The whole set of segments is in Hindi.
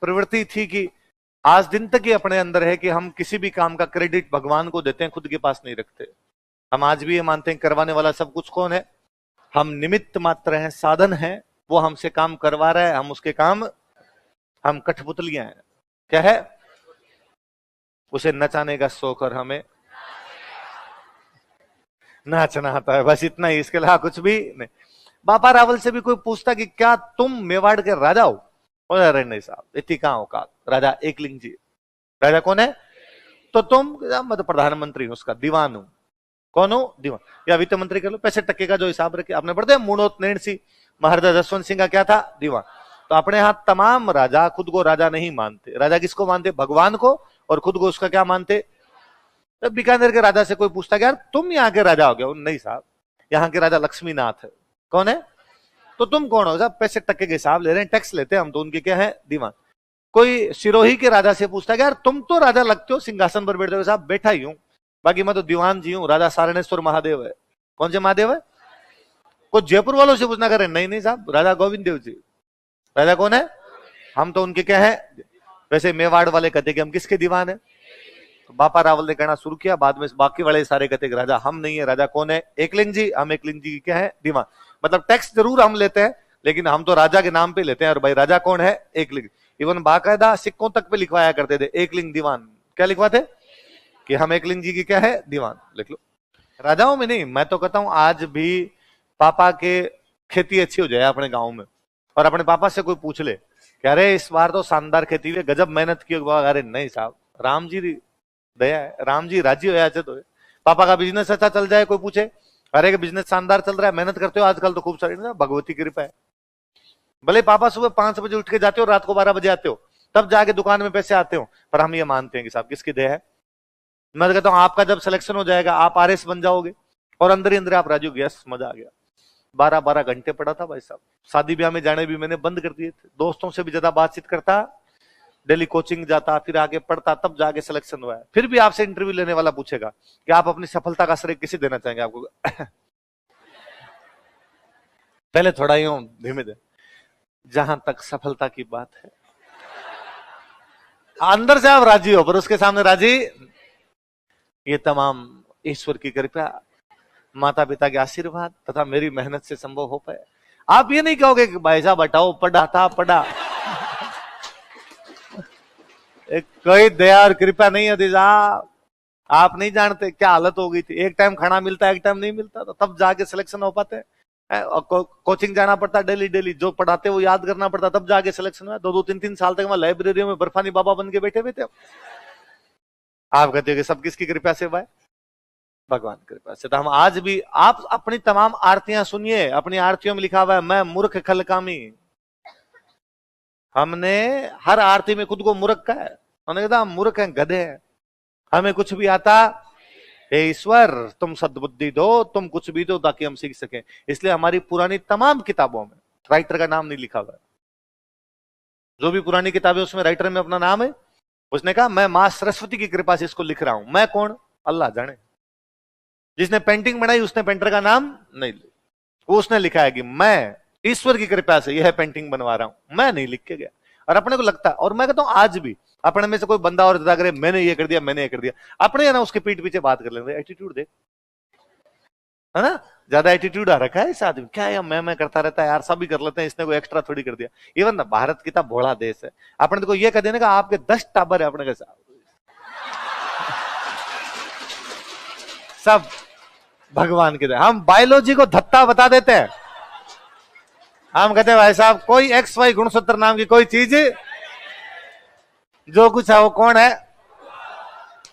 प्रवृत्ति थी कि आज दिन तक ही अपने अंदर है कि हम किसी भी काम का क्रेडिट भगवान को देते हैं, खुद के पास नहीं रखते। हम आज भी ये मानते हैं करवाने वाला सब कुछ कौन है, हम निमित्त मात्र हैं, साधन हैं। वो हमसे काम करवा रहा है, हम उसके काम, हम कठपुतलियां हैं। क्या है, उसे नचाने का शौक और हमें नाचना आता है, बस इतना ही, इसके अलावा कुछ भी नहीं। बाबा रावल से भी कोई पूछता कि क्या तुम मेवाड़ के राजा हो? अरे नहीं साहब, इतनी कहां औकात, राजा एकलिंग जी। राजा कौन है? तो तुम, मतलब प्रधानमंत्री हूं, उसका दीवान हूं। कौन हो? दीवान। या वित्त मंत्री कर लो, पैसे टक्के का जो हिसाब रखे आपने पढ़ते, मूणोत नैण सिंह महाराजा जसवंत सिंह का क्या था? दीवान। तो अपने यहां तमाम राजा खुद को राजा नहीं मानते। राजा किसको मानते? भगवान को, और खुद को उसका क्या मानते? तो बीकानेर के राजा से कोई पूछता कि यार तुम यहाँ के राजा हो गए? नहीं साहब, यहाँ के राजा लक्ष्मीनाथ है। कौन है? तो तुम कौन हो? साहब पैसे टक्के के हिसाब ले रहे हैं, टैक्स लेते हैं हम, तो उनके क्या है? दीवान। कोई सिरोही के राजा से पूछता कि यार तुम तो राजा लगते हो, सिंहासन पर बैठते हो। साहब बैठा ही हूं, बाकी मैं तो दीवान जी हूं। राजा सारणेश्वर महादेव है। कौन से महादेव है? कोई जयपुर वालों से पूछना करे, नहीं नहीं साहब, राजा गोविंद देव जी। राजा कौन है? हम तो उनके क्या है? वैसे मेवाड़ वाले कहते कि हम किसके दीवान है? तो बापा रावल ने कहना शुरू किया, बाद में बाकी वाले सारे कहते कि राजा हम नहीं है। राजा कौन है? एकलिंग जी। हम एकलिंग जी क्या है? दीवान। मतलब टैक्स जरूर हम लेते हैं, लेकिन हम तो राजा के नाम पे लेते हैं। और भाई राजा कौन है? एकलिंग। इवन बाकायदा सिक्कों तक पे लिखवाया करते थे, एकलिंग दीवान। क्या लिखवाते? कि हम एकलिंग जी की क्या है? दीवान। लिख लो। राजाओं में नहीं, मैं तो कहता हूं आज भी पापा के खेती अच्छी हो जाए अपने गांव में, और अपने पापा से कोई पूछ ले कि अरे इस बार तो शानदार खेती हुई, गजब मेहनत की। अरे नहीं साहब, राम जी दया है, राम जी राजी हो जाते तो। पापा का बिजनेस अच्छा चल जाए, कोई पूछे अरे बिजनेस शानदार चल रहा है, मेहनत करते हो आजकल तो खूब सारी, भगवती की कृपा है। भले पापा सुबह 5 बजे उठ के जाते हो, रात को 12 बजे आते हो, तब जाके दुकान में पैसे आते हो, पर हम ये मानते हैं कि साहब किसकी दया है। मैं तो कहता हूं आपका जब सिलेक्शन हो जाएगा, आप आरएस बन जाओगे, और अंदर ही अंदर आप राजू गैस, मजा आ गया। 12-12 घंटे पढ़ा था भाई साहब। शादी ब्याह में जाने भी मैंने बंद कर दिए थे, दोस्तों से भी ज्यादा बातचीत करता, डेली कोचिंग जाता, फिर आगे पढ़ता, तब जाके सिलेक्शन हुआ है। फिर भी आपसे इंटरव्यू लेने वाला पूछेगा कि आप अपनी सफलता का श्रेय किसे देना चाहेंगे? आपको पहले थोड़ा ही धीमे दे, जहां तक सफलता की बात है, अंदर से आप राजी हो, पर उसके सामने राजी। ये तमाम ईश्वर की कृपा, माता पिता के आशीर्वाद तथा मेरी मेहनत से संभव हो पाए। आप ये नहीं कहोगे कि भाई साहब हटाओ, पढ़ा था पढ़ा, कोई दया और कृपा नहीं होती साहब। आप नहीं जानते क्या हालत हो गई थी। एक टाइम खाना मिलता, एक टाइम नहीं मिलता, तो तब जाके सिलेक्शन हो पाते हैं। कोचिंग जाना पड़ता डेली डेली, जो पढ़ाते वो याद करना पड़ता, तब जाके सिलेक्शन हुआ। 2-2-3-3 साल तक वहां लाइब्रेरी में बर्फानी बाबा बन के बैठे हुए थे। आप कहते हो कि सब किसकी कृपा से भाई? भगवान की कृपा से। तो हम आज भी, आप अपनी तमाम आरतियां सुनिए, अपनी आरतियों में लिखा हुआ है मैं मूर्ख खलकामी। हमने हर आरती में खुद को मूर्ख का है, हमने कहा हम मूर्ख हैं, गधे हैं, हमें कुछ भी आता। हे ईश्वर तुम सद्बुद्धि दो, तुम कुछ भी दो ताकि हम सीख सकें। इसलिए हमारी पुरानी तमाम किताबों में राइटर का नाम नहीं लिखा हुआ है। जो भी पुरानी किताबें उसमें राइटर में अपना नाम है, उसने कहा मैं मां सरस्वती की कृपा से इसको लिख रहा हूं। मैं कौन? अल्लाह जाने। जिसने पेंटिंग बनाई उसने पेंटर का नाम नहीं लिखा, उसने लिखा है कि मैं ईश्वर की कृपा से यह पेंटिंग बनवा रहा हूं, मैं नहीं लिख के गया। और अपने को लगता है, और मैं कहता हूं आज भी अपने में से कोई बंदा और ज्यादा करे मैंने ये कर दिया, मैंने ये कर दिया, अपने है ना उसके पीठ पीछे बात कर लेंगे। एटीट्यूड देख, है ना, ज्यादा एटीट्यूड आ रखा है इस आदमी, क्या है मैं करता रहता है यार, सभी कर लेते हैं, इसने कोई एक्स्ट्रा थोड़ी कर दिया। इवन ना भारत कितना भोला देश है, अपने को ये कह देने का आपके 10 टाबर है अपने के साथ, सब भगवान के दे। हम बायोलॉजी को धत्ता बता देते हैं, हम कहते हैं भाई साहब कोई XY गुणसूत्र नाम की कोई चीज, जो कुछ है वो कौन है?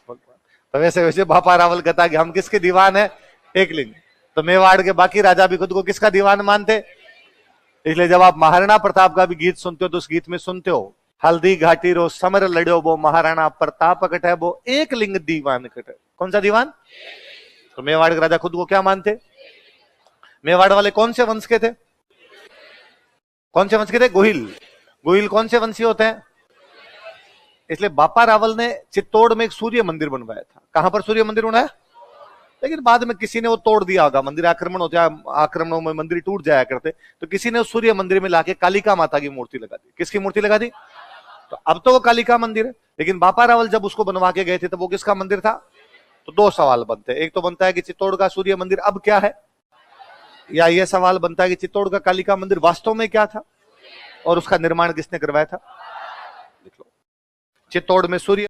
तो वैसे वैसे बापा रावल कहता कि हम किसके दीवान है? एकलिंग। तो मेवाड़ के बाकी राजा भी खुद को किसका दीवान मानते? इसलिए जब आप महाराणा प्रताप का भी गीत सुनते हो तो उस गीत में सुनते हो हल्दी घाटी रो समर लड़ो वो महाराणा प्रताप कट है वो एक लिंग दीवान कट है। कौन सा दीवान? तो मेवाड़ के राजा खुद को क्या मानते? मेवाड़ वाले कौन से वंश के थे? कौन से वंश के थे? गोहिल। गोहिल कौन से वंशी होते हैं? इसलिए बापा रावल ने चित्तौड़ में एक सूर्य मंदिर बनवाया था। कहां पर सूर्य मंदिर बनाया? लेकिन बाद में किसी ने वो तोड़ दिया होगा, मंदिर आक्रमण होता है, आक्रमणों में मंदिर टूट जाया करते, तो किसी ने उस सूर्य मंदिर में लाके कालिका माता की मूर्ति लगा दी। किसकी मूर्ति लगा दी? तो अब तो वो कालिका मंदिर है, लेकिन बापा रावल जब उसको बनवा के गए थे तो वो किसका मंदिर था? तो दो सवाल बनते हैं, एक तो बनता है कि चित्तौड़ का सूर्य मंदिर अब क्या है, या यह सवाल बनता है कि चित्तौड़ का कालिका मंदिर वास्तव में क्या था और उसका निर्माण किसने करवाया था। लिख लो, चित्तौड़ में सूर्य